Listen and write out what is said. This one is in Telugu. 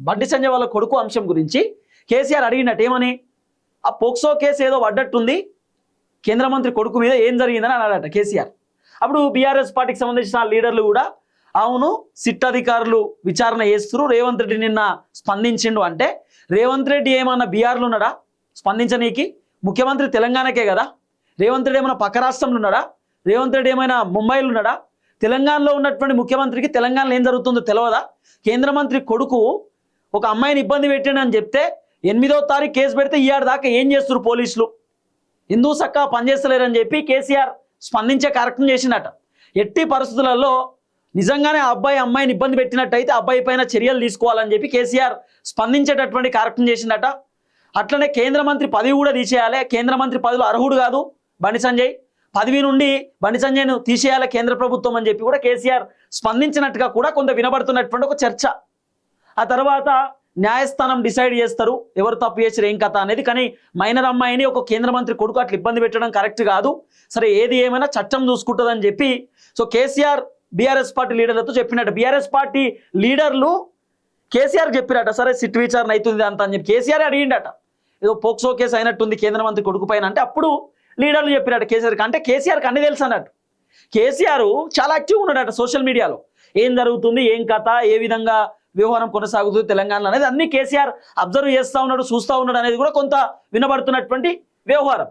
బండి సంజయ్ వాళ్ళ కొడుకు అంశం గురించి కేసీఆర్ అడిగినట్టు ఏమని, ఆ పోక్సో కేసు ఏదో పడ్డట్టుంది కేంద్ర మంత్రి కొడుకు మీద, ఏం జరిగిందని అన్నాడట కేసీఆర్. అప్పుడు బీఆర్ఎస్ పార్టీకి సంబంధించిన లీడర్లు కూడా అవును సిట్ అధికారులు విచారణ చేస్తున్నారు, రేవంత్ రెడ్డి నిన్న స్పందించిండు అంటే, రేవంత్ రెడ్డి ఏమన్నా బీఆర్లు ఉన్నాడా స్పందించనీకి? ముఖ్యమంత్రి తెలంగాణకే కదా. రేవంత్ రెడ్డి ఏమైనా పక్క రాష్ట్రంలో ఉన్నాడా? రేవంత్ రెడ్డి ఏమైనా ముంబైలో ఉన్నాడా? తెలంగాణలో ఉన్నటువంటి ముఖ్యమంత్రికి తెలంగాణలో ఏం జరుగుతుందో తెలియదా? కేంద్ర మంత్రి కొడుకు ఒక అమ్మాయిని ఇబ్బంది పెట్టాడని చెప్తే 8వ తారీఖు కేసు పెడితే ఇయ్యాడు దాకా ఏం చేస్తున్నారు పోలీసులు? ఎందుకు చక్కగా పనిచేస్తలేరని చెప్పి కేసీఆర్ స్పందించే కార్యక్రమం చేసినట్ట. ఎట్టి పరిస్థితులలో నిజంగానే అమ్మాయిని ఇబ్బంది పెట్టినట్టయితే అబ్బాయి పైన చర్యలు తీసుకోవాలని చెప్పి కేసీఆర్ స్పందించేటటువంటి కార్యక్రమం చేసిందట. అట్లనే కేంద్ర మంత్రి పదవి కూడా తీసేయాలి, కేంద్ర మంత్రి పదవిలో అర్హుడు కాదు బండి సంజయ్, పదవి నుండి బండి సంజయ్ను తీసేయాలి కేంద్ర ప్రభుత్వం అని చెప్పి కూడా కేసీఆర్ స్పందించినట్టుగా కూడా కొంత వినబడుతున్నటువంటి ఒక చర్చ. ఆ తర్వాత న్యాయస్థానం డిసైడ్ చేస్తారు ఎవరు తప్పు చేసారు ఏం కథ అనేది. కానీ మైనర్ అమ్మాయిని ఒక కేంద్ర మంత్రి కొడుకు అట్లా ఇబ్బంది పెట్టడం కరెక్ట్ కాదు, సరే ఏది ఏమైనా చట్టం చూసుకుంటుందని చెప్పి సో కేసీఆర్ బీఆర్ఎస్ పార్టీ లీడర్లతో చెప్పినట్టు. బీఆర్ఎస్ పార్టీ లీడర్లు కేసీఆర్ చెప్పిరట, సరే సిట్ విచారణ అవుతుంది అంత అని చెప్పి కేసీఆర్ అడిగిండట. ఏదో పోక్సో కేసు అయినట్టుంది కేంద్ర మంత్రి కొడుకు పైన అంటే, అప్పుడు లీడర్లు చెప్పిరట కేసీఆర్కి. అంటే కేసీఆర్కి అన్ని తెలుసు అన్నట్టు. కేసీఆర్ చాలా యాక్టివ్గా ఉన్నాడట సోషల్ మీడియాలో, ఏం జరుగుతుంది ఏం కథ ఏ విధంగా వ్యవహారం కొనసాగుతుంది తెలంగాణలో అనేది అన్ని కేసీఆర్ అబ్జర్వ్ చేస్తూ ఉన్నాడు, చూస్తూ ఉన్నాడు అనేది కూడా కొంత వినబడుతున్నటువంటి వ్యవహారం.